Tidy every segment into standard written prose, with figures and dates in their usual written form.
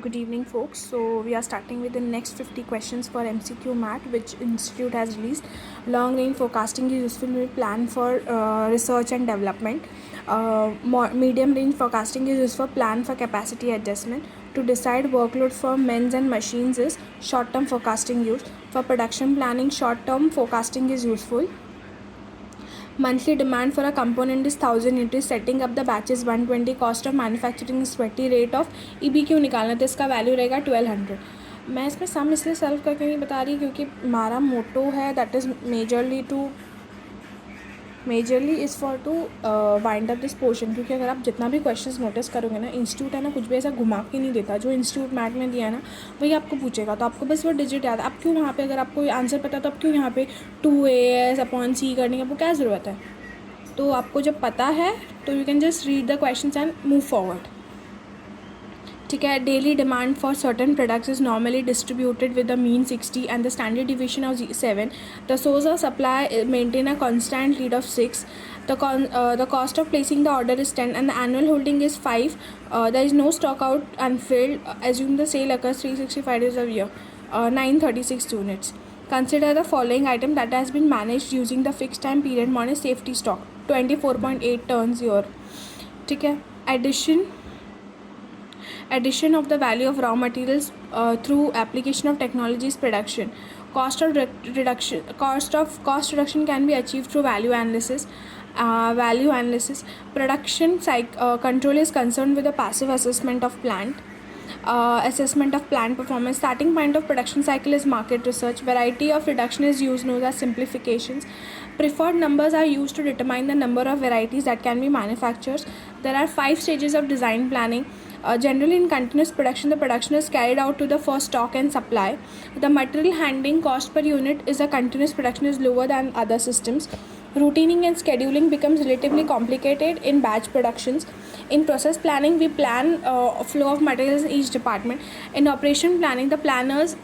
Good evening, folks. So we are starting with the next 50 questions for MCQ Mat, which Institute has released. Long range forecasting is useful in plan for research and development. Medium range forecasting is used for plan for capacity adjustment. To decide workload for men and machines is short term forecasting used. For production planning, short term forecasting is useful. Monthly demand for a component is 1000 units. Setting up the batches 120. Cost of manufacturing is 20. Rate of EBQ निकालना तो इसका value रहेगा 1200. मैं इसमें सम इसलिए solve करके नहीं बता रही क्योंकि हमारा मोटो है that is majorly is for to wind up this portion. क्योंकि अगर आप जितना भी क्वेश्चंस नोटिस करोगे ना, इंस्टीट्यूट है ना कुछ भी ऐसा घुमा के नहीं देता. जो इंस्टीट्यूट मैट ने दिया है ना वही आपको पूछेगा, तो आपको बस वो डिजिट याद है. आप क्यों वहाँ पे, अगर आपको आंसर पता है तो आप क्यों यहाँ पे 2AS/C करने की आपको क्या ज़रूरत है. तो आपको जब पता है तो you can just read the questions and move forward. ठीक है. Daily demand for certain products is normally distributed with the mean 60 and the standard deviation of 7. The source of supply maintain a constant lead of 6. The cost of placing the order is 10 and the annual holding is 5. There is no stock out unfilled. Assume the sale occurs 365 days a year. 936 units. Consider the following item that has been managed using the fixed time period minus safety stock. 24.8 tons year. ठीक है. Addition of the value of raw materials through application of technologies production. Cost reduction can be achieved through value analysis. Production control is concerned with the passive assessment of plant. Assessment of plant performance. Starting point of production cycle is market research. Variety of reduction is used known as simplifications. Preferred numbers are used to determine the number of varieties that can be manufactured. There are 5 stages of design planning. Generally in continuous production, the production is carried out to the first stock and supply. The material handling cost per unit is a continuous production is lower than other systems. Routing and scheduling becomes relatively complicated in batch productions. In process planning, we plan flow of materials in each department. In operation planning, the planners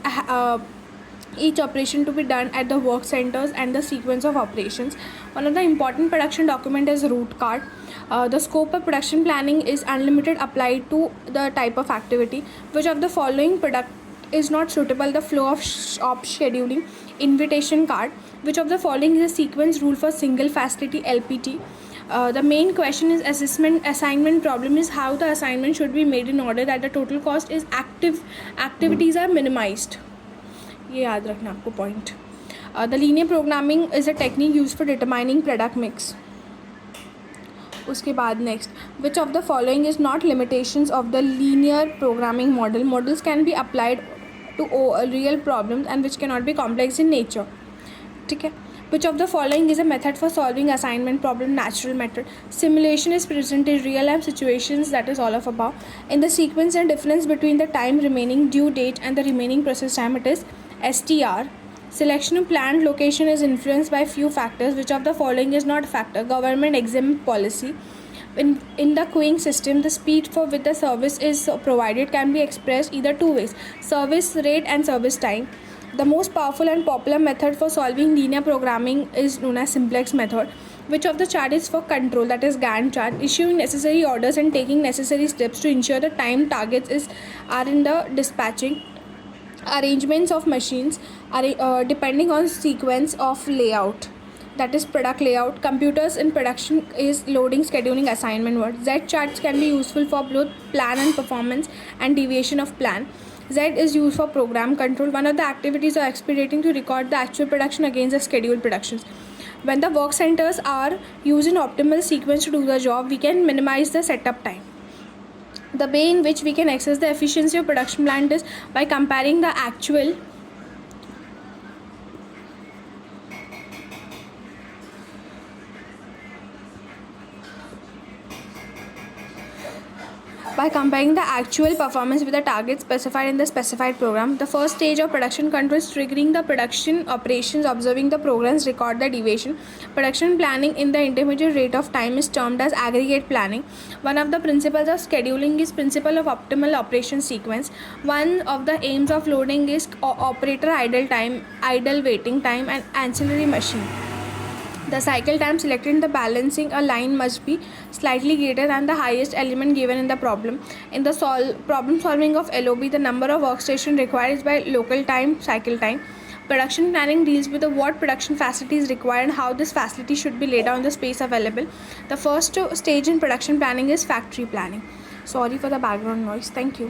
each operation to be done at the work centers and the sequence of operations. One of the important production document is route card. The scope of production planning is unlimited applied to the type of activity. Which of the following product is not suitable? The flow of scheduling. Invitation card. Which of the following is a sequence rule for single facility LPT? The main question is assignment problem is how the assignment should be made in order that the total cost is activities are minimized. ये याद रखना आपको point. The linear programming is a technique use for determining product mix. उसके बाद next, which of the following is not limitations of the linear programming model. Models can be applied to real problems and which can not be complex in nature. ठीक है. Which of the following is a method for solving assignment problem? Natural method. Simulation is present in real life situations, that is all of above. In the sequence and difference between the time remaining due date and the remaining process time, it is STR. Selection of planned location is influenced by few factors. Which of the following is not a factor? Government exempt policy. In the queuing system, the speed for which the service is provided can be expressed either two ways: service rate and service time. The most powerful and popular method for solving linear programming is known as simplex method. Which of the chart is for control? That is Gantt chart. Issuing necessary orders and taking necessary steps to ensure the time targets are in the dispatching. Arrangements of machines are depending on sequence of layout. That is product layout. Computers in production is loading, scheduling, assignment work. Z charts can be useful for both plan and performance and deviation of plan. Z is used for program control. One of the activities are expediting to record the actual production against the scheduled productions. When the work centers are used in optimal sequence to do the job, we can minimize the setup time. The way in which we can assess the efficiency of production plant is by comparing the actual performance with the target specified in the specified program. The first stage of production control is triggering the production operations, observing the programs, record the deviation. Production planning in the intermediate rate of time is termed as aggregate planning. One of the principles of scheduling is principle of optimal operation sequence. One of the aims of loading is operator idle time, idle waiting time, and ancillary machine. The cycle time selected in the balancing a line must be slightly greater than the highest element given in the problem. In the problem solving of LOB, the number of workstation required is by local time, cycle time. Production planning deals with what production facility is required and how this facility should be laid out in the space available. The first stage in production planning is factory planning. Sorry for the background noise. Thank you.